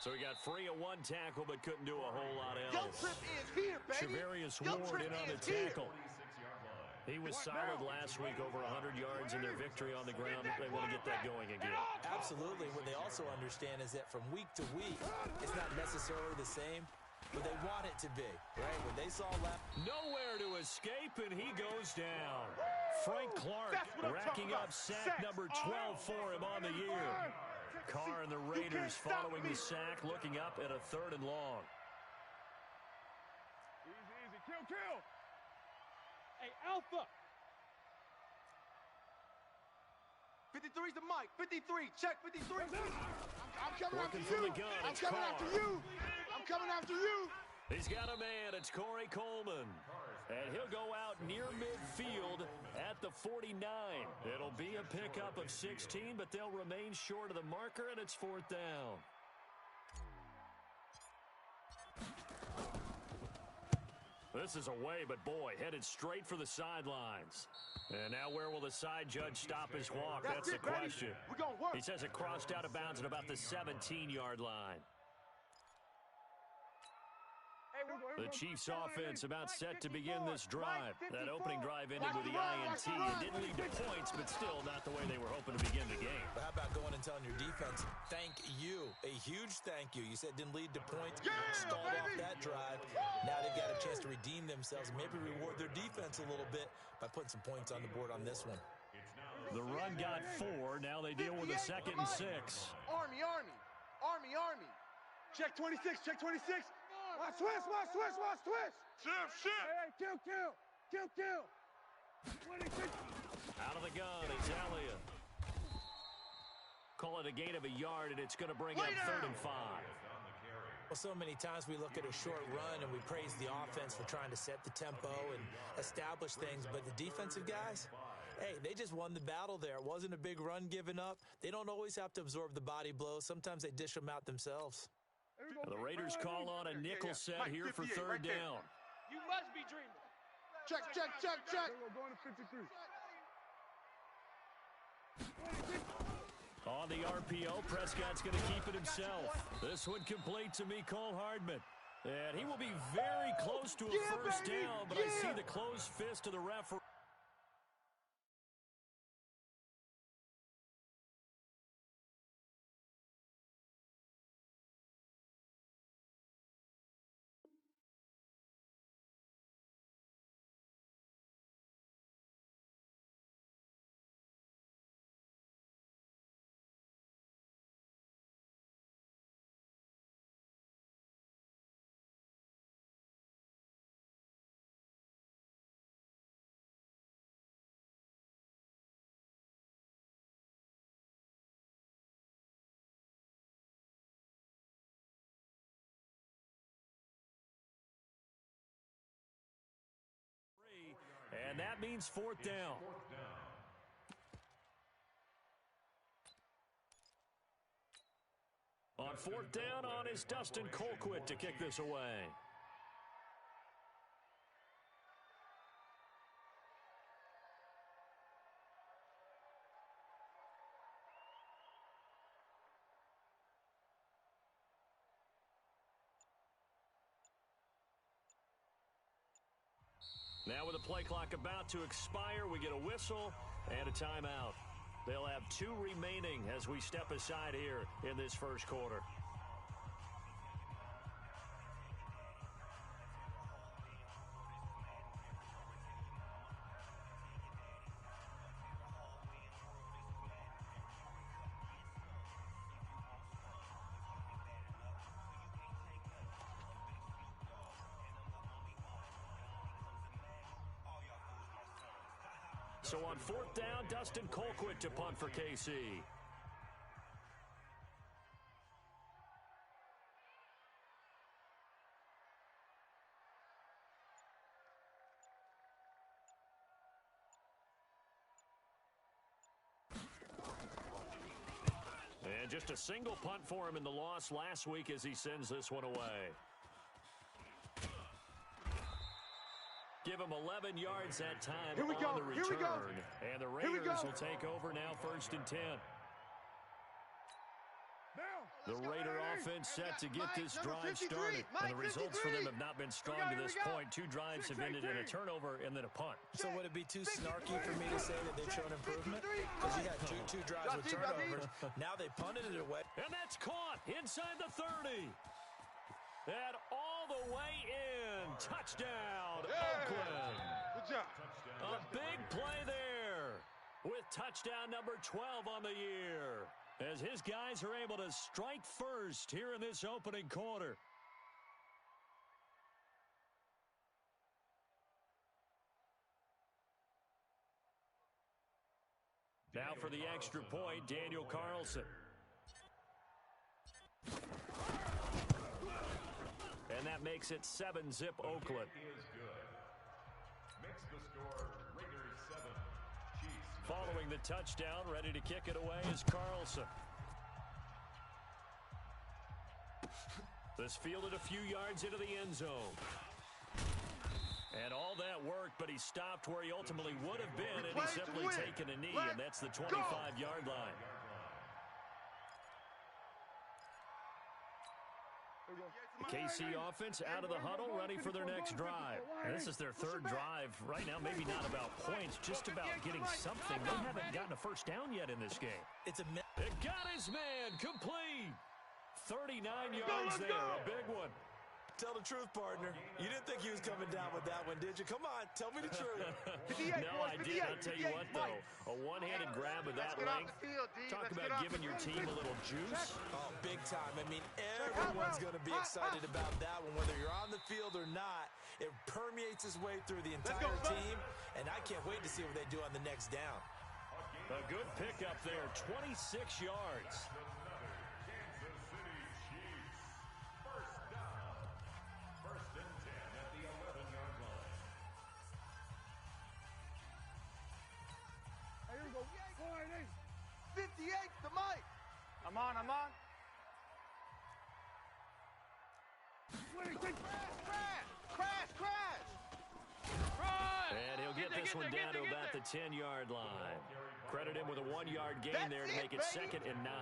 So he got free of one tackle, but couldn't do a whole lot else. Young Trip is here, baby. Trevarius Ward in on the tackle. He was solid last week, over 100 yards in their victory on the ground. They want to get that going again. Absolutely. What they also understand is that from week to week, it's not necessarily the same, but they want it to be, right? When they saw left. Nowhere to escape, and he goes down. Frank Clark racking up sack number 12 for him on the year. Carr and the Raiders following the sack, looking up at a 3rd and long. Easy, kill. Hey, Alpha. 53's the mic. 53, check 53. I'm coming Working after from you. the gun, I'm it's coming Carr. after you. I'm coming after you. He's got a man. It's Corey Coleman. And he'll go out near midfield at the 49. It'll be a pickup of 16, but they'll remain short of the marker, and it's 4th down. This is away, but boy, headed straight for the sidelines. And now where will the side judge stop his walk? That's the question. We're gonna work. He says it crossed out of bounds at about the 17-yard line. The Chiefs' offense about set to begin this drive. That opening drive ended with the INT. It didn't lead to points, but still not the way they were hoping to begin the game. But how about going and telling your defense, thank you, a huge thank you. You said it didn't lead to points, stalled off that drive. Now they've got a chance to redeem themselves, maybe reward their defense a little bit by putting some points on the board on this one. The run got 4. Now they deal with a 2nd and 6. Army. Check 26. Watch twist. Hey, kill. 26. Out of the gun, it's Elliott. Call it a gain of a yard, and it's going to bring up 3rd and 5. Well, so many times we look at a short run and we praise the offense for trying to set the tempo and establish things, but the defensive guys, hey, they just won the battle there. It wasn't a big run given up. They don't always have to absorb the body blows. Sometimes they dish them out themselves. The Raiders call on a nickel set here for 3rd down. You must be dreaming. Check. We're going to 53. On the RPO, Prescott's going to keep it himself. This one complete to Mecole Hardman. And he will be very close to a first down, but I see the closed fist of the referee. And that means 4th down. On 4th down on is Dustin Colquitt to kick this away. Now with the play clock about to expire, we get a whistle and a timeout. They'll have 2 remaining as we step aside here in this first quarter. So on 4th down, Dustin Colquitt to punt for KC. And just a single punt for him in the loss last week as he sends this one away. Give him 11 yards that time on the return. And the Raiders will take over now 1st and 10. Now. The Raider offense set to get this drive started, and the results for them have not been strong to this point. 2 drives have ended in a turnover and then a punt. So would it be too snarky for me to say that they've shown improvement? Because you had two drives with turnovers. Now they punted it away. And that's caught inside the 30. And all the way in. Touchdown, Oakland. Good job. A big play there with touchdown number 12 on the year, as his guys are able to strike first here in this opening quarter. Now for the extra point, Daniel Carlson. And that makes it 7-zip Oakland. Following the touchdown, ready to kick it away is Carlson. This fielded a few yards into the end zone. And all that worked, but he stopped where he ultimately would have been, and he's simply taken a knee, and that's the 25-yard line. The KC offense out of the huddle, ready for their next drive. And this is their 3rd drive. Right now, maybe not about points, just about getting something. They haven't gotten a first down yet in this game. It got his man complete. 39 yards there, a big one. Tell the truth, partner. You didn't think he was coming down with that one, did you? Come on, tell me the truth. No, I did. I'll tell you what, though. A one-handed grab of that length. Talk about giving your team a little juice. Oh, big time. I mean, everyone's going to be excited about that one, whether you're on the field or not. It permeates its way through the entire team, and I can't wait to see what they do on the next down. A good pickup there, 26 yards. The mic. I'm on. Crash. And he'll get this one down to about the 10-yard line. Credit him with a 1-yard gain there to make it 2nd and 9.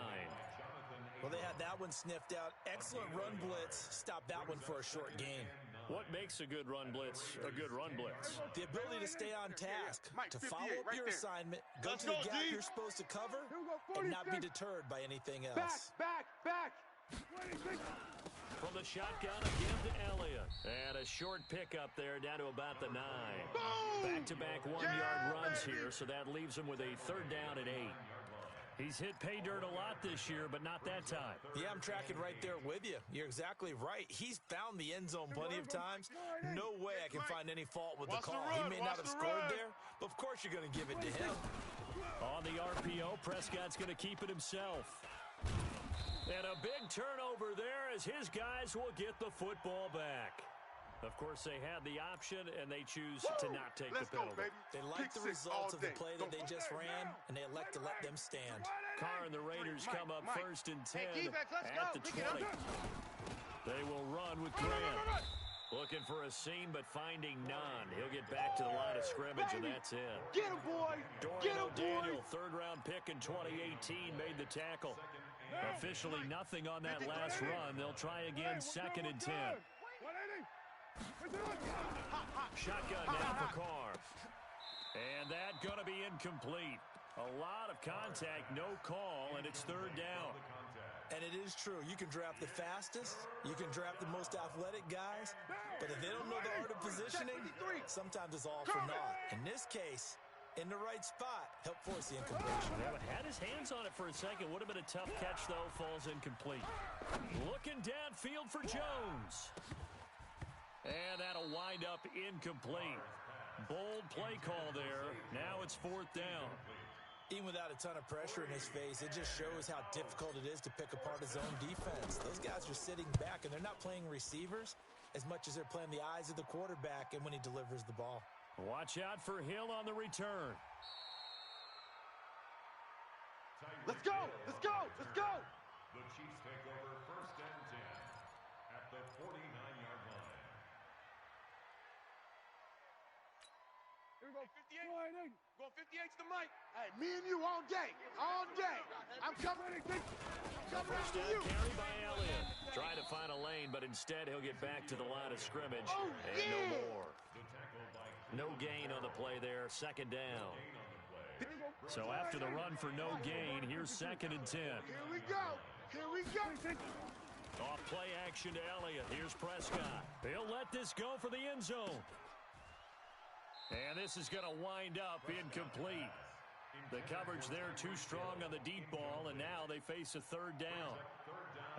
Well, they had that one sniffed out. Excellent run blitz. Stop that one for a short gain. What makes a good run blitz a good run blitz? The ability to stay on task, to follow up your assignment, go to the gap you're supposed to cover, and not be deterred by anything else. Back. From the shotgun again to Elliott. And a short pickup there down to about the 9. Back-to-back 1-yard runs here, so that leaves him with a 3rd down and 8. He's hit pay dirt a lot this year, but not that time. Yeah, I'm tracking right there with you. You're exactly right. He's found the end zone plenty of times. No way I can find any fault with the call. He may not have scored there, but of course you're going to give it to him. On the RPO, Prescott's going to keep it himself. And a big turnover there as his guys will get the football back. Of course, they had the option, and they choose to not take the penalty. They like the results of the play that they just ran, and they elect to let them stand. Carr and the Raiders come up 1st and 10 at the 20. They will run with Grant. Looking for a seam, but finding none. He'll get back to the line of scrimmage, and that's it. Get him, boy! Dorian O'Daniel, 3rd-round pick in 2018, made the tackle. Officially nothing on that last run. They'll try again, 2nd and 10. Shotgun now for Carr. And that going to be incomplete. A lot of contact, no call, and it's 3rd down. And it is true. You can draft the fastest. You can draft the most athletic guys. But if they don't know the art of positioning, sometimes it's all for naught. In this case, in the right spot, help force the incompletion. Yeah, but had his hands on it for a second. Would have been a tough catch, though. Falls incomplete. Looking downfield for Jones. And that'll wind up incomplete. Bold play call there. Now it's 4th down. Even without a ton of pressure in his face, it just shows how difficult it is to pick apart his own defense. Those guys are sitting back, and they're not playing receivers as much as they're playing the eyes of the quarterback and when he delivers the ball. Watch out for Hill on the return. Let's go! The Chiefs take over 1st and 10 at the 49-yard line. Go 58's the mic. Hey, me and you all day. All day. I'm coming. I'm coming First after down you. carry by Elliott. Trying to find a lane, but instead he'll get back to the line of scrimmage. Oh, and yeah. no more. No gain on the play there. Second down. So after the run for no gain, here's 2nd and 10. Here we go. Here we go. Off play action to Elliott. Here's Prescott. He'll let this go for the end zone. And this is going to wind up incomplete. The coverage there too strong on the deep ball, and now they face a 3rd down.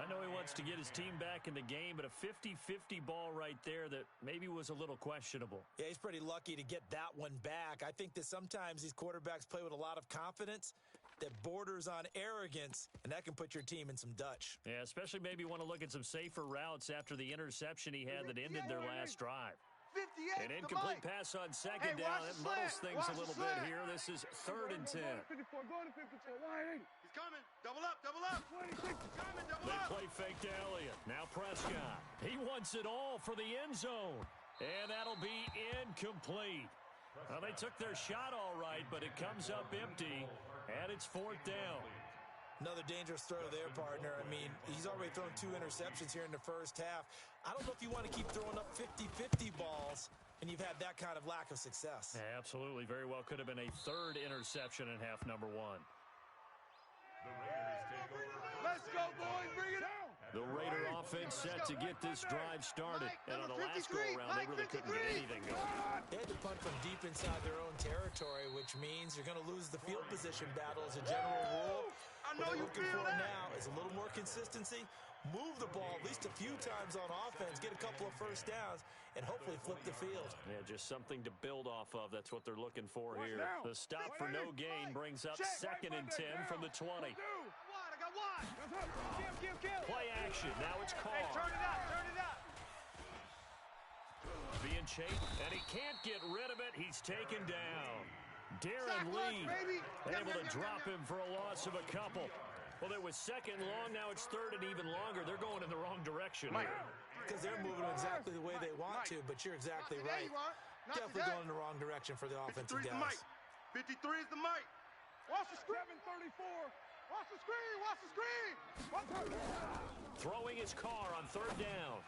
I know he wants to get his team back in the game, but a 50-50 ball right there that maybe was a little questionable. Yeah, he's pretty lucky to get that one back. I think that sometimes these quarterbacks play with a lot of confidence that borders on arrogance, and that can put your team in some Dutch. Yeah, especially maybe want to look at some safer routes after the interception he had that ended their last drive. 58's An the incomplete mic. pass on Hey, 2nd down. watch It the muddles slant. things Watch a the little bit slant. here. This is 3rd and 10. 54, go to 54, line 80. He's coming. Double up, double up. 26. He's coming, double They up. play fake to Elliott. Now Prescott. He wants it all for the end zone. And that'll be incomplete. Well, they took their shot all right, but it comes up empty, and it's 4th down. Another dangerous throw there, partner. I mean, he's already thrown 2 interceptions here in the first half. I don't know if you want to keep throwing up 50-50 balls, and you've had that kind of lack of success. Yeah, absolutely. Very well could have been a 3rd interception in half number 1. Let's go, boys. Bring it out. The Raider offense set to get this drive started. And on the last go-around, they really couldn't get anything going. They had to punt from deep inside their own territory, which means you're going to lose the field position battle as a general rule. I know What they're you looking feel for that. now is a little more consistency, move the ball at least a few times on offense, get a couple of first downs, and hopefully flip the field. Yeah, just something to build off of. That's what they're looking for here. The stop for no gain brings up 2nd and 10 from the 20. I got wide. Kill. Play action. Now it's Carr. Hey, turn it up, turn it up. Being chased, and he can't get rid of it. He's taken down. Darren Sack lunch, Lee baby. able to Yep. drop him for a loss of a couple. Well, it was 2nd long. Now it's 3rd and even longer. They're going in the wrong direction here. Because they're moving exactly the way they want to, but you're exactly Not today, right. you are. Not Definitely today. going in the wrong direction for the 53 offensive is the mic. guys. 53 is the mic. Watch the screen. 734. Watch the screen. Watch the screen. Watch the Throwing his car on 3rd down.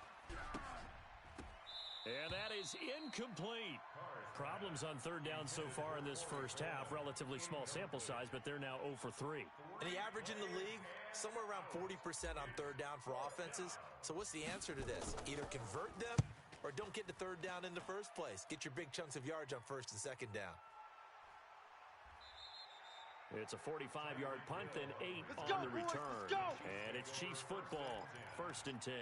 And that is incomplete. Problems on 3rd down so far in this first half. Relatively small sample size, but they're now 0 for 3. And the average in the league, somewhere around 40% on 3rd down for offenses. So what's the answer to this? Either convert them or don't get to 3rd down in the first place. Get your big chunks of yards on 1st and 2nd down. It's a 45-yard punt, then 8 Let's on go, the boys, return. let's go. And it's Chiefs football, 1st and 10.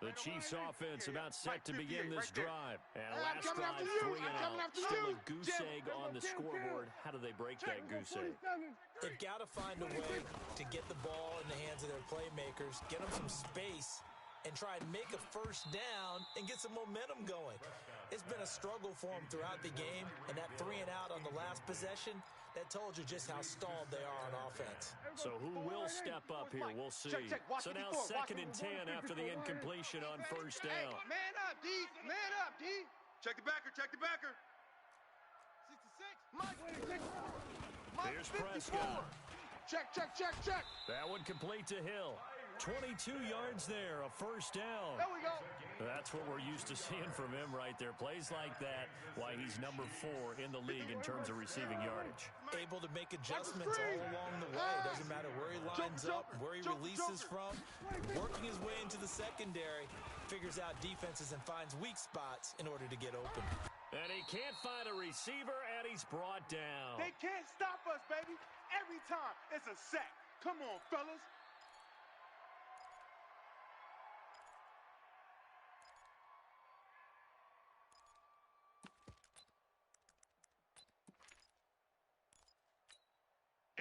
The Chiefs offense about set to begin this drive. And I'm last coming drive, after you. 3 and I'm coming out. after Still you. a goose egg on the scoreboard. How do they break that goose egg? They've got to find a way to get the ball in the hands of their playmakers, get them some space, and try and make a first down and get some momentum going. It's been a struggle for them throughout the game, and that 3 and out on the last possession, that told you just how stalled they are on offense. So who will step up here? We'll see. Check, watch So now 54, 2nd and 10 after the incompletion on 1st Hey, down. man up, D. Man up, D. Check the backer, check the backer. 66. Mike. Here's Prescott. Check. That one complete to Hill. 22 yards there, a first down. There we go. That's what we're used to seeing from him right there. Plays like that, why he's number 4 in the league in terms of receiving yardage. Able to make adjustments all along the way. Doesn't matter where he lines up, where he releases from. Working his way into the secondary, figures out defenses and finds weak spots in order to get open. And he can't find a receiver, and he's brought down. They can't stop us, baby. Every time it's a sack. Come on, fellas.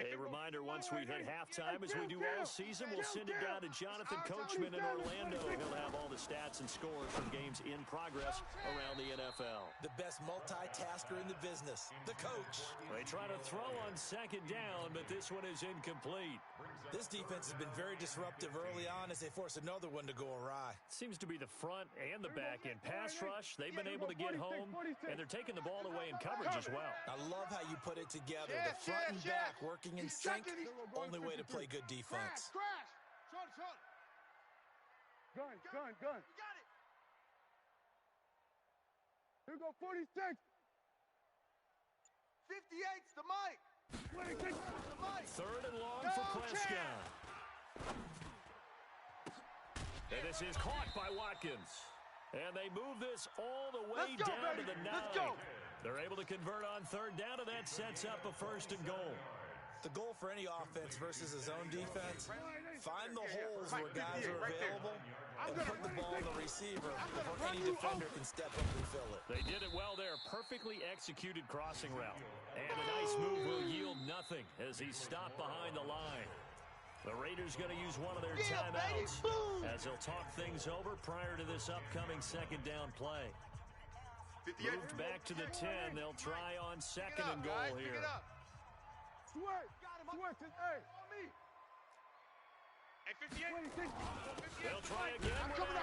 A reminder, once we hit halftime, as we do all season, we'll send it down to Jonathan Coachman in Orlando. He'll have all the stats and scores from games in progress around the NFL. The best multitasker in the business, the coach. They try to throw on second down, but this one is incomplete. This defense has been very disruptive early on as they force another one to go awry. Seems to be the front and the back end. Pass rush, they've been able to get home, and they're taking the ball away in coverage as well. I love how you put it together. The front and back working in sync, only way to play good defense. Crash. Shoulder. Gun. You got it. Here go 46. 58's the mic. 26. The mic. Third and long for Prescott. And this is caught by Watkins. And they move this all the way down to the 9. Let's go. They're able to convert on third down, and that sets up a 1st and goal. The goal for any offense versus a zone defense, find the holes where guys are available and put the ball in the receiver before any defender can step up and fill it. They did it well there. Perfectly executed crossing route. And a nice move will yield nothing as he's stopped behind the line. The Raiders going to use one of their timeouts as they'll talk things over prior to this upcoming second down play. Moved back to the 10. They'll try on second and goal here. They'll try again. I'm coming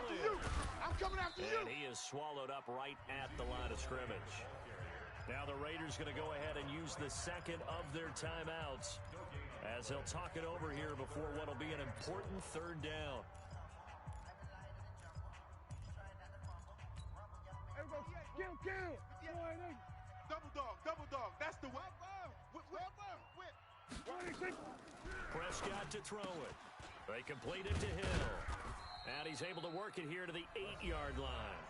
after you. And he is swallowed up right at the line of scrimmage. Now the Raiders going to go ahead and use the second of their timeouts as they'll talk it over here before what will be an important third down. Kill. Double dog. That's the way. Whip. Prescott to throw it. They complete it to Hill. And he's able to work it here to the 8-yard line.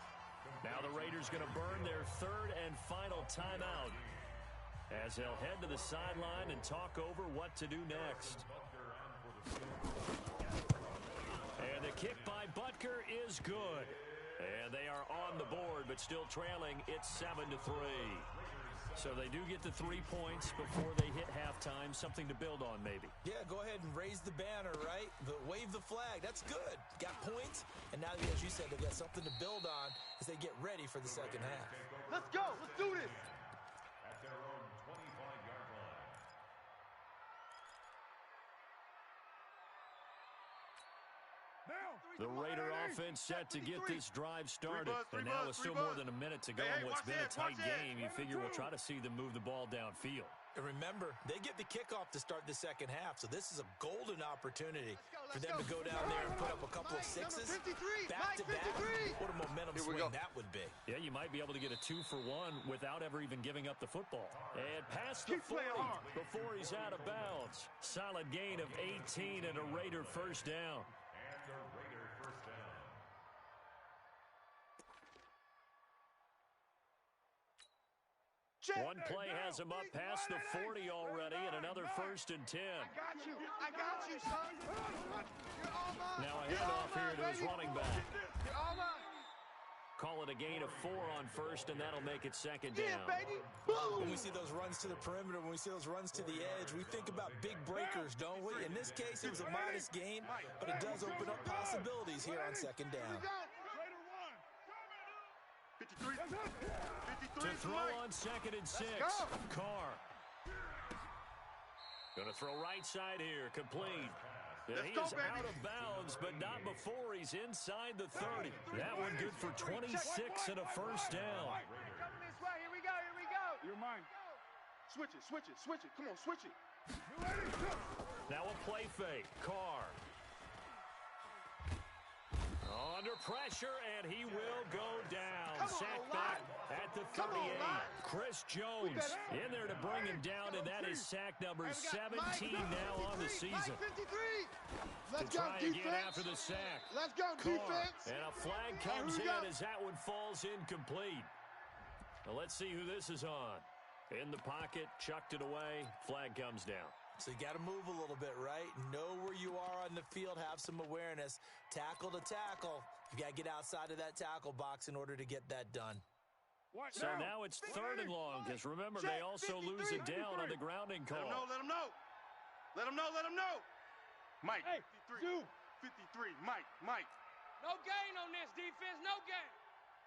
Now the Raiders going to burn their third and final timeout as they'll head to the sideline and talk over what to do next. And the kick by Butker is good. And they are on the board, but still trailing. It's 7-3. So they do get the 3 points before they hit halftime. Something to build on, maybe. Yeah, go ahead and raise the banner, right? Wave the flag. That's good. Got points, and now, as you said, they've got something to build on as they get ready for the second half. Let's go. Let's do this. At their own 25-yard line. The Raider offense set to get this drive started. And now with still more than a minute to go in what's been a tight game, you figure we'll try to see them move the ball downfield. And remember, they get the kickoff to start the second half, so this is a golden opportunity for them to go down there and put up a couple of sixes back-to-back. What a momentum swing that would be. Yeah, you might be able to get a 2-for-1 without ever even giving up the football. And past the 40 before he's out of bounds. Solid gain of 18 and a Raider first down. One play has him up past the 40 already, and another 1st and 10. I got you, son. You're all mine. Now a handoff here to his running back. You're all mine. Call it a gain of 4 on first, and that'll make it second down. Yeah, baby. Boom. When we see those runs to the perimeter, when we see those runs to the edge, we think about big breakers, don't we? In this case, it was a modest gain, but it does open up possibilities here on second down. 53. To throw on 2nd and 6. Carr. Going to throw right side here. Complete. And he is out of bounds, but not before he's inside the 30. That one good for 26 and a first down. Coming this way. Here we go. You're mine. Switch it. Come on, switch it. Now a play fake. Carr. Under pressure, and he will go down. Sacked back at the 38. Chris Jones in there to bring him down, and that is sack number 17 now on the season. Let's to go, try defense. again after the sack. Let's go, defense. And a flag comes in as that one falls incomplete. Now let's see who this is on. In the pocket, chucked it away. Flag comes down. So you got to move a little bit, right? Know where you are on the field. Have some awareness. Tackle to tackle. You got to get outside of that tackle box in order to get that done. So now it's 3rd and long, because remember, they also lose it down on the grounding call. Let him know. Let him know, let him know. Mike, Hey, 53. Sue. 53, Mike. No gain on this defense, no gain.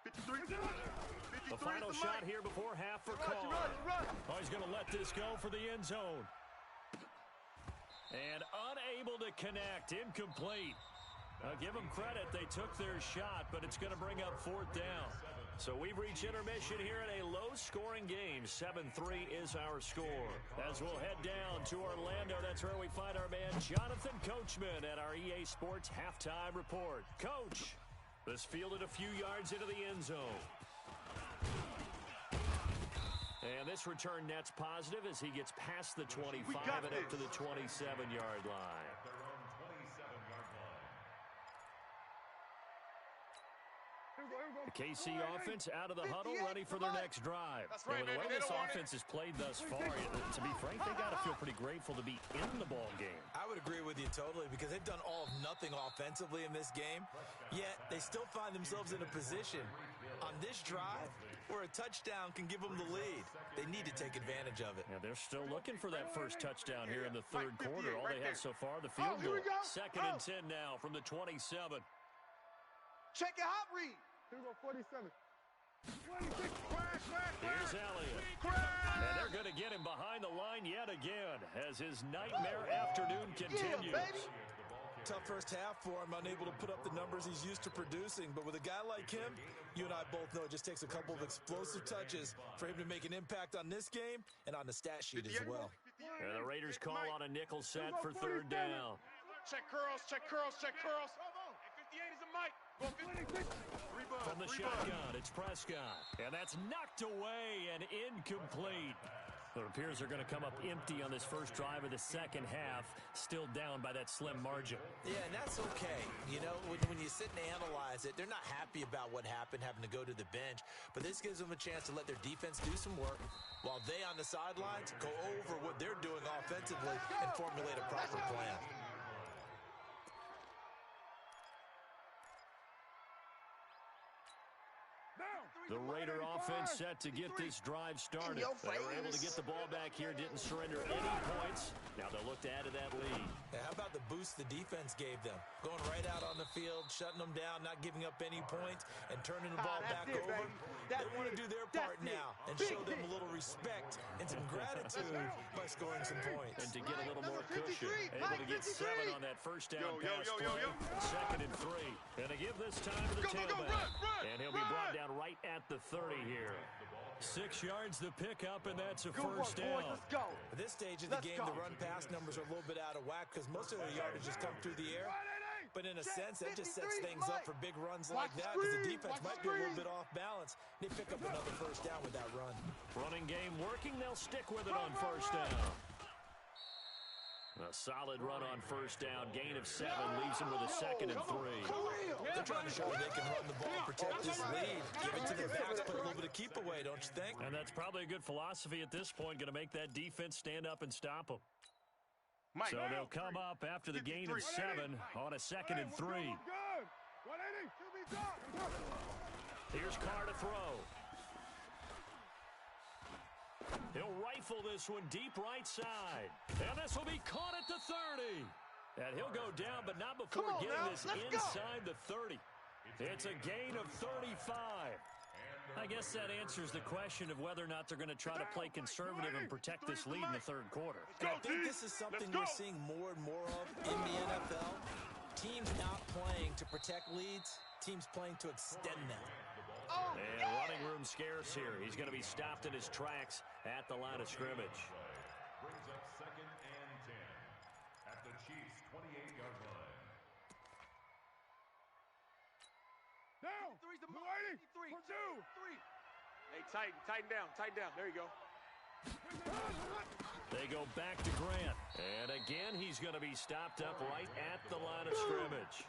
53. 53 The final is the shot Mike. here before half for You run. Carr. Oh, he's going to let this go for the end zone. And unable to connect, incomplete. Give them credit, they took their shot, but it's going to bring up fourth down. So we've reached intermission here in a low-scoring game. 7-3 is our score. As we'll head down to Orlando, that's where we find our man Jonathan Coachman at our EA Sports Halftime Report. Coach, this fielded a few yards into the end zone. And this return net's positive as he gets past the 25 and up to the 27-yard line. The KC offense out of the huddle, ready for their next drive. And with the way this offense has played thus far, to be frank, they got to feel pretty grateful to be in the ball game. I would agree with you totally because they've done all of nothing offensively in this game, yet they still find themselves in a position on this drive where a touchdown can give them the lead. They need to take advantage of it. Yeah, they're still looking for that first touchdown here in the third quarter. All they have so far, the field goal. Second and 10 now from the 27. Check your hot read. Here we go, 47. 26. Crash. Here's Elliott. And they're going to get him behind the line yet again as his nightmare afternoon continues. Tough first half for him, unable to put up the numbers he's used to producing. But with a guy like him, you and I both know it just takes a couple of explosive touches for him to make an impact on this game and on the stat sheet as well. And the Raiders call on a nickel set for third down. Check curls. 58 is a Mike. From the shotgun, it's Prescott. And that's knocked away and incomplete. It appears they're going to come up empty on this first drive of the second half, still down by that slim margin. Yeah, and that's okay. You know, when you sit and analyze it, they're not happy about what happened, having to go to the bench. But this gives them a chance to let their defense do some work while they on the sidelines go over what they're doing offensively and formulate a proper plan. The Raider offense set to get this drive started. They were able to get the ball back here, didn't surrender any points. Now they'll look to add to that lead. Yeah, how about the boost the defense gave them? Going right out on the field, shutting them down, not giving up any points, and turning the ball back over. They want to do their part now and show them a little respect and some gratitude by scoring some points. And to get a little more cushion, able to get 7 on that first down pass play. Second and 3. And to give this time to the tailback. And he'll be brought down right at the 30 here. 6 yards the pickup, and that's a first down. At this stage of the game, the run-pass numbers are a little bit out of whack because most of their yardage has come through the air. But in a sense, that just sets things up for big runs like that because the defense might be a little bit off balance. They pick up another first down with that run. Running game working, they'll stick with it on first down. A solid run on first down. Gain of 7 leaves them with a second and 3. They're trying to show they can run the ball and protect this lead. Give it to their backs, put a little bit of keep away, don't you think? And that's probably a good philosophy at this point, going to make that defense stand up and stop them. So they'll come up after the gain of 7 on a second and 3. Here's Carr to throw. He'll rifle this one deep right side. And this will be caught at the 30. And he'll go down, but not before getting this inside the 30. It's a gain of 35. I guess that answers the question of whether or not they're going to try to play conservative and protect this lead in the third quarter. I think this is something we're seeing more and more of in the NFL. Teams not playing to protect leads, teams playing to extend them. And running room scarce here. He's going to be stopped in his tracks at the line of scrimmage. Brings up second and 10 at the Chiefs' 28-yard line. Now, waiting for 2. Hey, tighten down. There you go. They go back to Grant. And again, he's going to be stopped up right at the line of scrimmage.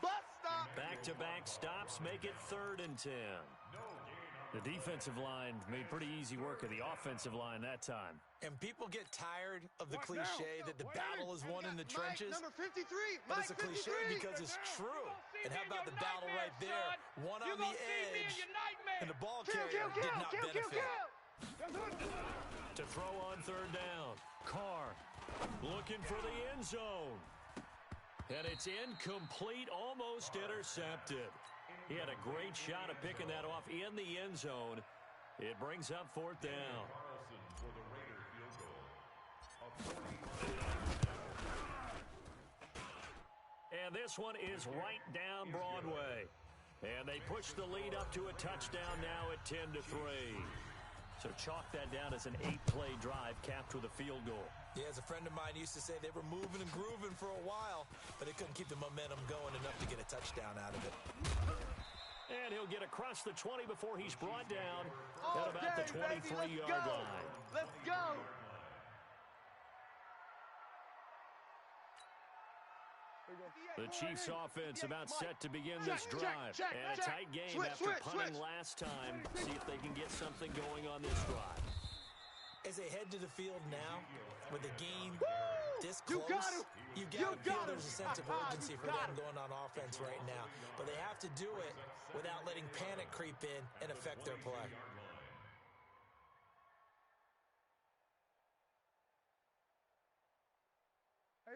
Back-to-back stops make it 3rd and 10. The defensive line made pretty easy work of the offensive line that time. And people get tired of the cliche that the battle is won in the trenches. Number 53. But it's a cliche because it's true. And how about the battle right there? One on the edge, and the ball carrier did not benefit. To throw on 3rd down. Carr Looking for the end zone. And it's incomplete, almost intercepted. He had a great shot at picking that off in the end zone. It brings up fourth down. And this one is right down Broadway. And they push the lead up to a touchdown now at 10-3. So chalk that down as an 8-play drive capped with a field goal. Yeah, as a friend of mine used to say, they were moving and grooving for a while, but they couldn't keep the momentum going enough to get a touchdown out of it. And he'll get across the 20 before he's brought down at about the 23-yard line. Let's go. The Chiefs offense about set to begin this drive. And a tight game after punting last time. See if they can get something going on this drive. As they head to the field now, with the game this close, you got to feel there's a sense of urgency for them going on offense right now. But they have to do it without letting panic creep in and affect their play.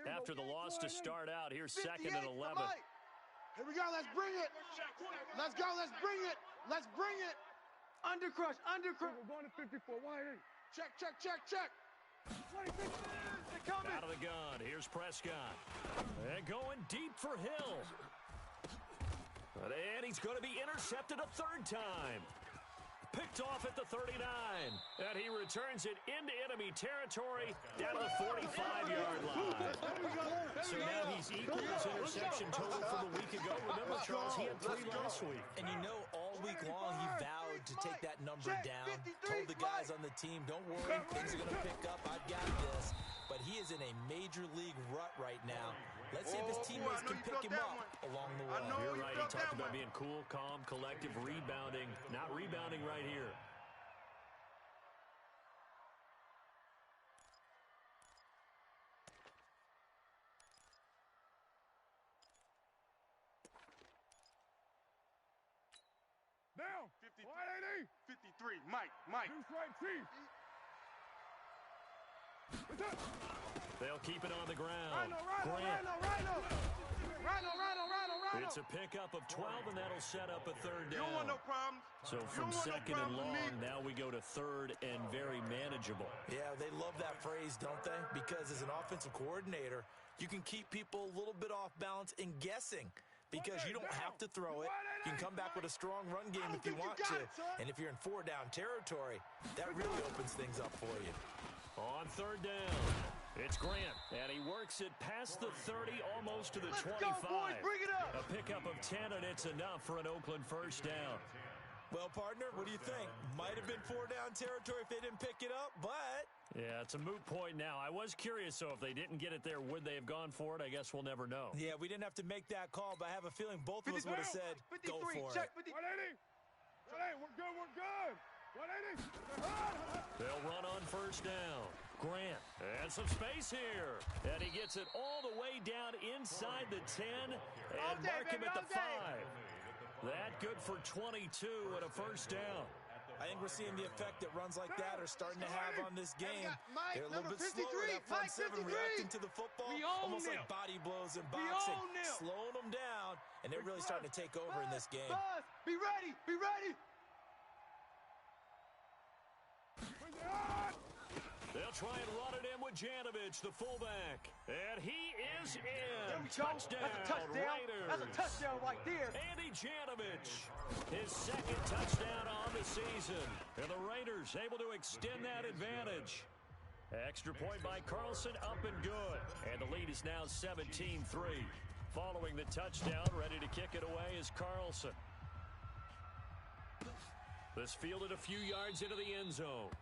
After the loss to start out, here's 2nd and 11. Here we go. Let's bring it. Let's go. Let's bring it. Let's bring it. Under crush. We're going to 54. Wide. Check. Out of the gun. Here's Prescott. And going deep for Hill. And he's going to be intercepted a third time. Picked off at the 39. And he returns it into enemy territory down to the 45-yard line. So now he's equal his interception total from a week ago. Remember, Charles, he had 3 last week. And you know, all week long he vowed to take that number down. Told the guys on the team, don't worry, things are going to pick up. I've got this. But he is in a major league rut right now. Let's see if his teammates can pick him up along the way. You're right. He talked about being cool, calm, collective, rebounding. Not rebounding right here. Down. 53. Mike. Deuce right, Chief. They'll keep it on the ground. Rhino. It's a pickup of 12, and that'll set up a third down. You don't want no problems. So from second and long, now we go to third and very manageable. Yeah, they love that phrase, don't they? Because as an offensive coordinator, you can keep people a little bit off balance and guessing. Because you don't have to throw it. You can come back with a strong run game if you want to. And if you're in 4-down territory, that really opens things up for you. On third down, it's Grant, and he works it past the 30, almost to the 25. Go, boys, bring it up. A pickup of 10, and it's enough for an Oakland first down. Well, partner, what do you think? Might have been 4-down territory if they didn't pick it up, but... Yeah, it's a moot point now. I was curious, so if they didn't get it there, would they have gone for it? I guess we'll never know. Yeah, we didn't have to make that call, but I have a feeling both of us would have said, go for it. 180. We're good. 180. They'll run on first down. Grant, and some space here. And he gets it all the way down inside the 10 and mark him at the 5. That good for 22 and a first down. I think we're seeing the effect that runs like that are starting to have on this game. They're a little bit slower. That front 7 reacting to the football, almost like body blows in boxing, slowing them down, and they're really starting to take over in this game. Be ready. They'll try and run it in with Janovich, the fullback. And he is in. There we go. Touchdown, That's a touchdown. Raiders. That's a touchdown right there. Andy Janovich, his second touchdown on the season. And the Raiders able to extend that advantage. Extra point by Carlson, up and good. And the lead is now 17-3. Following the touchdown, ready to kick it away is Carlson. This fielded a few yards into the end zone.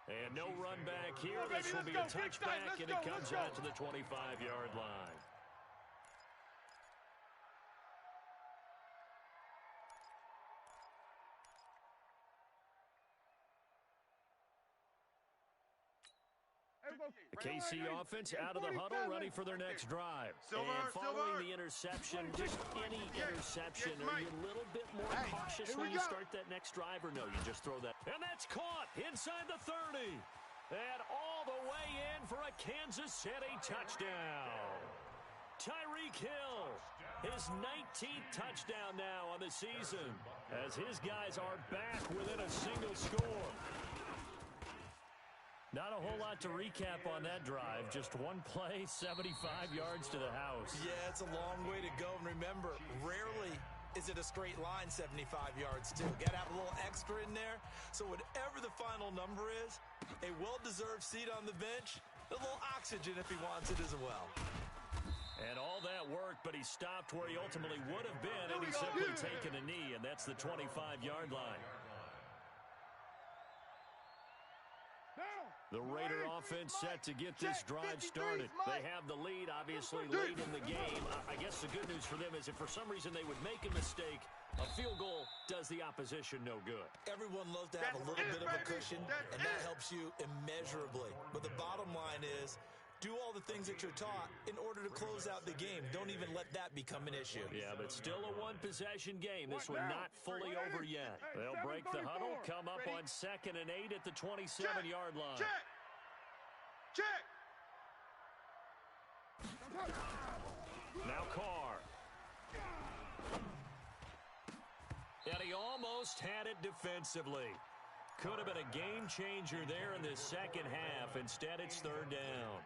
And no run back here. This will be a touchback, and it comes out to the 25-yard line. The KC offense out of the huddle, ready for their next drive. And following the interception, just any interception, are you a little bit more cautious when you start that next drive, or no, you just throw that? And that's caught inside the 30. And all the way in for a Kansas City touchdown. Tyreek Hill, his 19th touchdown now on the season, as his guys are back within a single score. Not a whole lot to recap on that drive. Just one play, 75 yards to the house. Yeah, it's a long way to go. And remember, rarely is it a straight line 75 yards, too. Got to have a little extra in there. So whatever the final number is, a well-deserved seat on the bench, a little oxygen if he wants it as well. And all that worked, but he stopped where he ultimately would have been, and he's simply taken a knee, and that's the 25-yard line. The Raider offense set to get this drive started. They have the lead, obviously, late in the game. I guess the good news for them is if for some reason they would make a mistake, a field goal does the opposition no good. Everyone loves to have a little bit of a cushion, and that helps you immeasurably. But the bottom line is, do all the things that you're taught in order to close out the game. Don't even let that become an issue. Yeah, but still a one-possession game. This one not fully over yet. They'll break the huddle, come up on 2nd and 8 at the 27-yard line. Check! Check! Now Carr. And he almost had it defensively. Could have been a game changer there in the second half. Instead, it's 3rd down.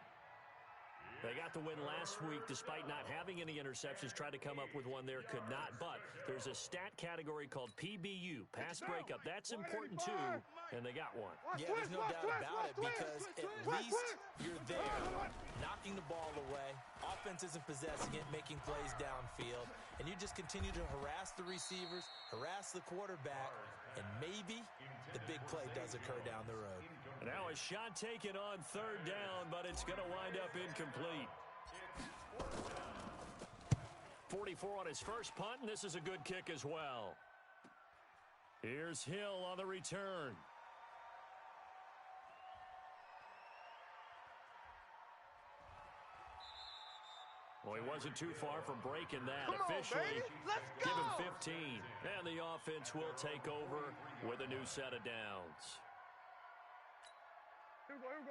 They got the win last week despite not having any interceptions. Tried to come up with one there, could not. But there's a stat category called PBU, pass breakup. That's important too, and they got one. Yeah, there's no doubt about it because at least you're there, knocking the ball away. Offense isn't possessing it, making plays downfield. And you just continue to harass the receivers, harass the quarterback, and maybe the big play does occur down the road. Now a shot taken on 3rd down, but it's going to wind up incomplete. 44 on his first punt, and this is a good kick as well. Here's Hill on the return. Well, he wasn't too far from breaking that. Officially, give him 15. And the offense will take over with a new set of downs.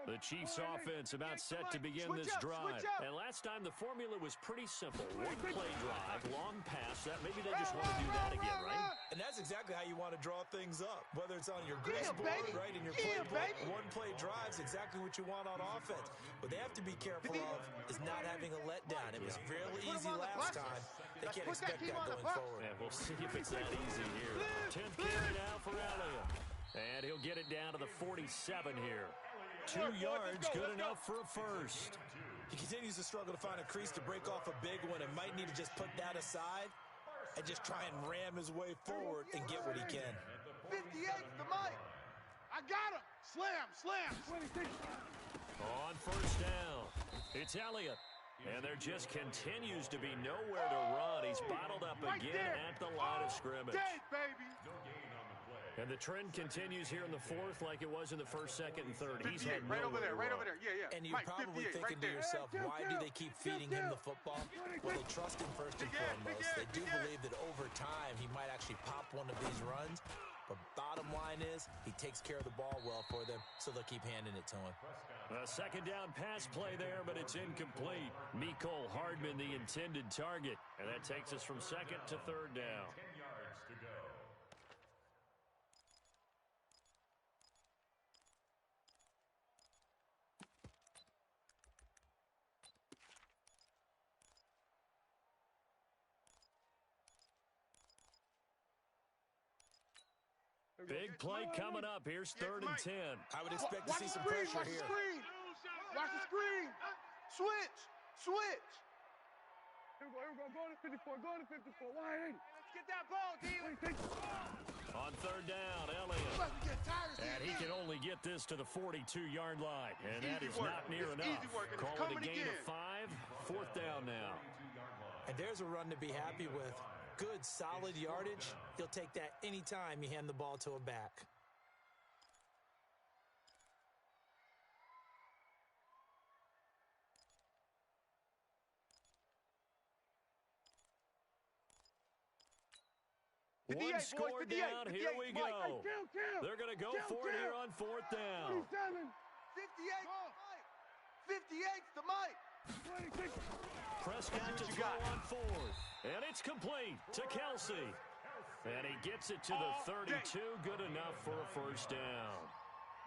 The Chiefs offense about set to begin this drive. And last time the formula was pretty simple. One play drive, long pass. Maybe they just want to do that again, right? And that's exactly how you want to draw things up. Whether it's on your grease board, right, in your playbook, one play drive's exactly what you want on offense. What they have to be careful of is not having a letdown. It was fairly easy last time. They can't expect that going forward. Yeah, we'll see if it's that easy here. 10th carry now for Elliott. And he'll get it down to the 47 here. 2 yards, good enough for a first. He continues to struggle to find a crease to break off a big one and might need to just put that aside and just try and ram his way forward and get what he can. 58 to Mike. I got him. Slam, slam. On 1st down, it's Elliott. And there just continues to be nowhere to run. He's bottled up again at the line of scrimmage. Baby. And the trend continues here in the 4th like it was in the 1st, 2nd, and 3rd. He's had right over there, right over there. Yeah. And you're Mike, probably thinking to yourself, why do they keep feeding him the football? Well, they trust him first and foremost. They do believe that over time he might actually pop one of these runs. But bottom line is he takes care of the ball well for them, so they'll keep handing it to him. A 2nd down pass play there, but it's incomplete. Mecole Hardman, the intended target. And that takes us from 2nd to 3rd down. 10 yards to go. Big play coming up. Here's 3rd and 10. I would expect to see some pressure here. Watch the screen. Switch. Here we go. Go to 54. Go to 54. Wide 80. Let's get that ball, D. On 3rd down, Elliott. And he can only get this to the 42-yard line. And that is not near enough. Call it a gain of 5. 4th down now. And there's a run to be happy with. Good, solid yardage. He'll take that anytime you hand the ball to a back. One score down. Here we go. They're going to go for it here on 4th down. 58. 58's the Mike. Prescott to throw on fourth. And it's complete to Kelsey. And he gets it to the 32. Good enough for a first down.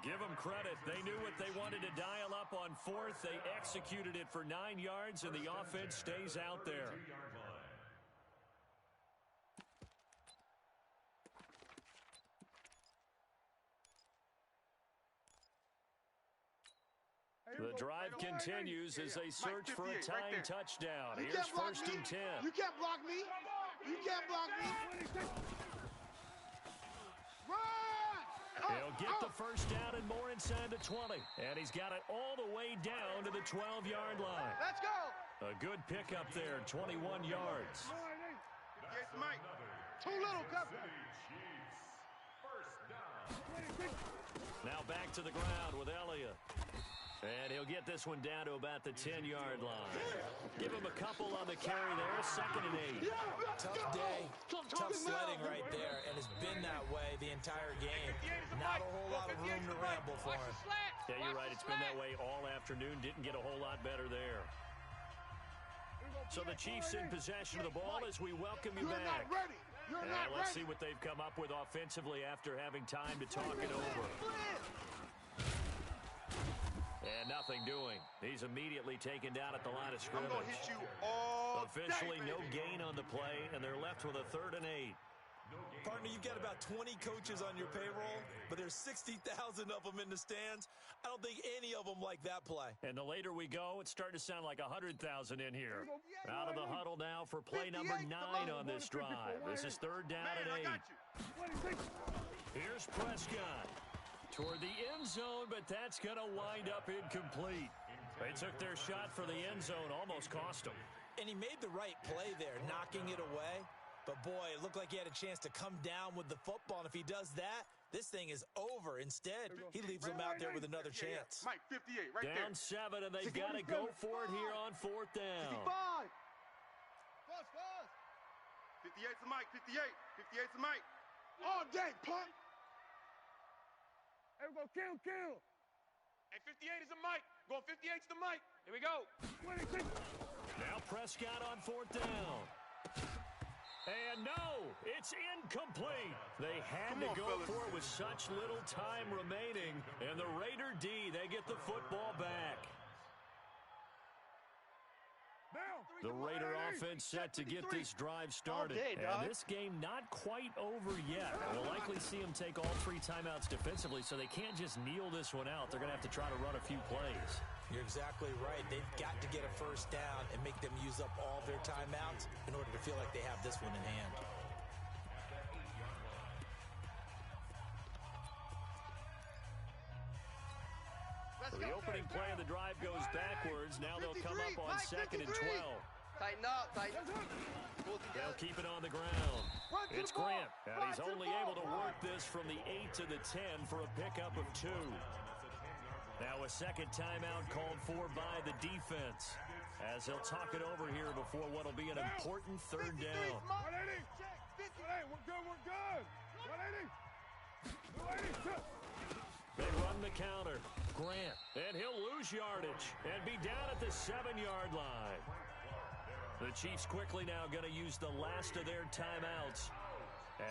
Give them credit. They knew what they wanted to dial up on fourth. They executed it for 9 yards, and the offense stays out there. The drive continues as they search for a tying touchdown. Here's first and 10. You can't block me. You can't block me. Run! He'll get the first down and more inside the 20. And he's got it all the way down to the 12-yard line. Let's go. A good pickup there, 21 yards. Yes, Mike. Too little, Cup. Now back to the ground with Elliott. And he'll get this one down to about the 10-yard line. Give him a couple on the carry there, second and 8. Tough day, tough sledding right there, and it's been that way the entire game. Not a whole lot of room to ramble for him. Yeah, you're right. It's been that way all afternoon. Didn't get a whole lot better there. So the Chiefs in possession of the ball as we welcome you back. And let's see what they've come up with offensively after having time to talk it over. And nothing doing. He's immediately taken down at the line of scrimmage. I'm going to hit you all Officially day, no gain on the play, and they're left with a 3rd and 8. Partner, you've got about 20 coaches on your payroll, but there's 60,000 of them in the stands. I don't think any of them like that play. And the later we go, it's starting to sound like 100,000 in here. Out of the huddle now for play number 9 on this drive. This is 3rd down and 8. Here's Prescott. Toward the end zone, but that's going to wind up incomplete. They took their shot for the end zone, almost cost them. And he made the right play there, knocking it away. But, boy, it looked like he had a chance to come down with the football. And if he does that, this thing is over. Instead, he leaves them out there with another chance. Mike, 58, right there. Down 7, and they've got to go for it here on 4th down. 55. Fuzz. 58's the Mike, 58. 58's the Mike. All day, punk. Hey, we go kill. Hey, 58 is the Mike. Going 58's the Mike. Here we go. 26. Now Prescott on 4th down. And no, it's incomplete. They had to go for it with such little time remaining. And the Raider D, they get the football back. The Raider offense set to get this drive started. And this game not quite over yet. We'll likely see them take all 3 timeouts defensively, so they can't just kneel this one out. They're going to have to try to run a few plays. You're exactly right. They've got to get a first down and make them use up all their timeouts in order to feel like they have this one in hand. The opening play of the drive goes backwards. Now they'll come up on 2nd and 12. Tighten up. They'll keep it on the ground. It's Grant, and he's only able to work this from the 8 to the 10 for a pickup of 2. Now a second timeout called for by the defense as they'll talk it over here before what will be an important 3rd down. 180. 180. We're good. 180. 180. They run the counter. Grant, and he'll lose yardage and be down at the 7-yard line. The Chiefs quickly now going to use the last of their timeouts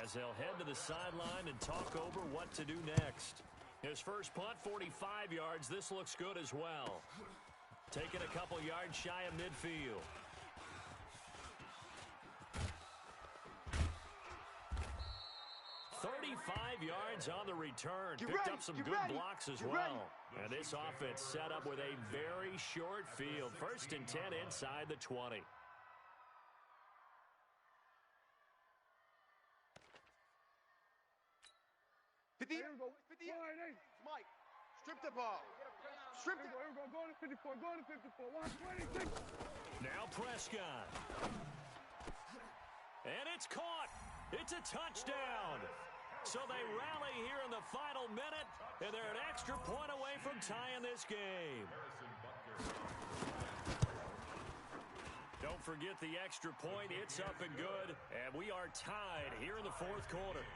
as they'll head to the sideline and talk over what to do next. His first punt, 45 yards. This looks good as well. Taking a couple yards shy of midfield. Yards on the return. Picked up some good blocks as well. And this offense set up with a very short field. 1st and 10 inside the 20. Mike, strip the ball. Strip it. Go to 54. Go to 54. 126. Now Prescott. And it's caught. It's a touchdown. So they rally here in the final minute, and they're an extra point away from tying this game. Don't forget the extra point. It's up and good, and we are tied here in the 4th quarter.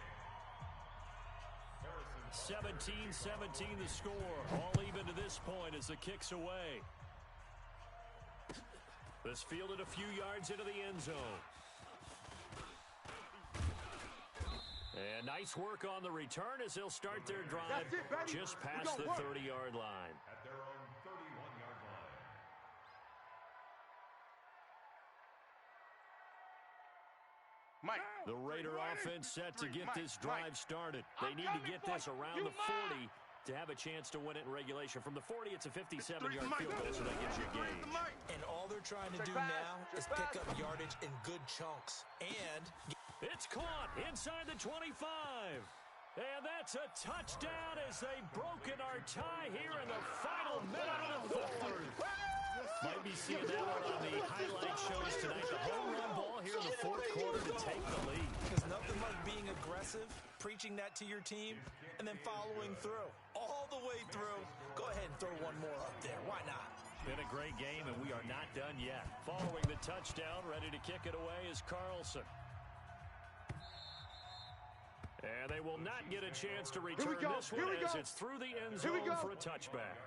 17-17 the score. All even to this point as the kick's away. This fielded a few yards into the end zone. And nice work on the return as they'll start their drive just past the 30-yard line. At their own 31-yard line. Mike. The Raider offense set to get this drive started. They need to get this around the 40 to have a chance to win it in regulation. From the 40, it's a 57-yard field goal, so that gives you a gauge. And all they're trying to do now is pick up yardage in good chunks. And it's caught inside the 25. And that's a touchdown as they've broken our tie here in the final minute of the fourth. Might be seeing that one on the highlight shows tonight. The home run ball here in the fourth quarter to take the lead. There's nothing like being aggressive, preaching that to your team, and then following through. All the way through. Go ahead and throw one more up there. Why not? Been a great game, and we are not done yet. Following the touchdown, ready to kick it away is Carlson. And they will not get a chance to return this one as it's through the end zone for a touchback.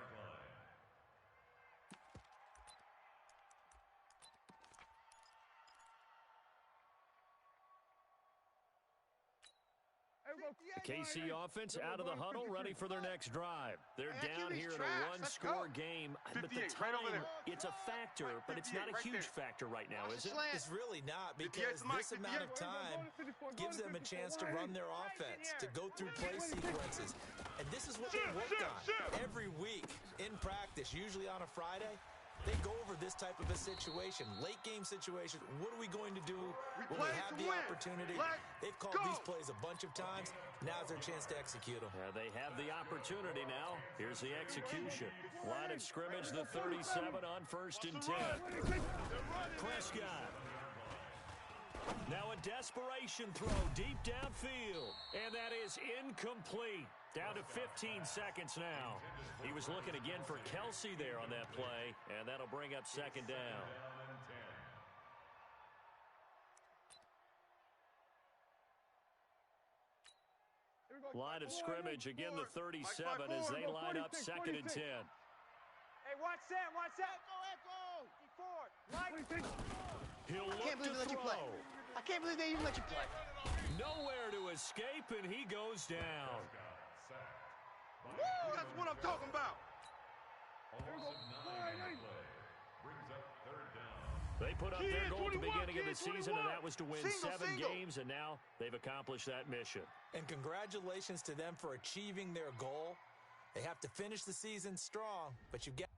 The KC offense out of the huddle, ready for their next drive. They're down here in a one-score game, but the time, it's a factor, but it's not a huge factor right now, is it? It's really not, because this amount of time gives them a chance to run their offense, to go through play sequences. And this is what they worked on every week in practice, usually on a Friday. They go over this type of a situation, late game situation. What are we going to do when we have the opportunity? They've called these plays a bunch of times. Now's their chance to execute them. They have the opportunity now. Here's the execution. Line of scrimmage, the 37 on 1st and 10. Prescott. Now a desperation throw deep downfield. And that is incomplete. Down to 15 seconds now. He was looking again for Kelsey there on that play, and that'll bring up 2nd down. Line of scrimmage, again the 37 as they line up 2nd and 10. Hey, watch that, watch that. Echo. Forward. Mike. He'll look I can't believe to they let you play. throw. I can't believe they even let you play. Nowhere to escape, and he goes down. Woo, that's what I'm talking about. They put up their goal at the beginning of the season, and that was to win 7 games, and now they've accomplished that mission. And congratulations to them for achieving their goal. They have to finish the season strong, but you've got